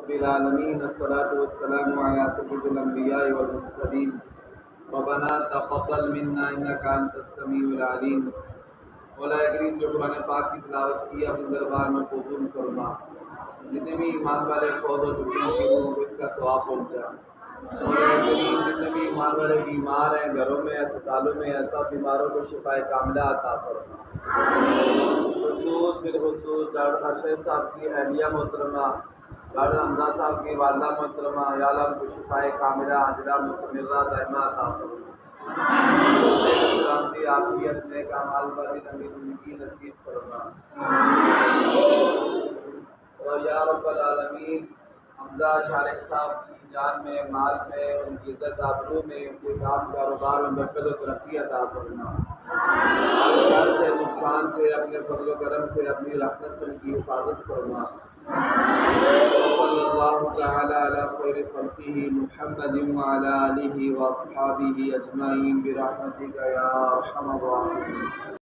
رب العالمین الصلاۃ والسلام علی سید الانبیاء والمرسلین ربنا تقبل منا انک انت السمیع العلیم۔ مولا کریم جو قرآن پاک کی تلاوت کی اپنے دربار میں قبول فرما، جتنے بھی ایمان والے فوت ہو چکے ہیں ان کو اس کا ثواب پہنچا۔ مولا کریم جتنے بھی ایمان والے بیمار ہیں گھروں میں اسپتالوں میں، ایسا بیماروں کو شفاء کاملہ عطا فرما۔ بالخصوص ڈاکٹر ارشد صاحب کی اہلیہ محترمہ، ڈاکٹر حمزہ صاحب کی والدہ محترمہ، یا اللہ ان کو شفاء کاملہ عاجلہ مستمرہ دائمہ عطا فرما۔ سلامتی عافیت نیک اعمال والی لمبی زندگی نصیب فرما۔ اور یا رب العالمین حمزہ شارق صاحب کی جان میں، مال میں، ان کی عزت آبرو میں، ان کے کام کاروبار میں برکت و ترقی عطا فرما۔ شر سے، نقصان سے، اپنے فضل و کرم سے، اپنی رحمت سے ان کی حفاظت فرما۔ صلی اللہ تعالی علی خیر خلقہ محمد وعلی آلہ واصحابہ اجمعین برحمتک یا ارحم الراحمین۔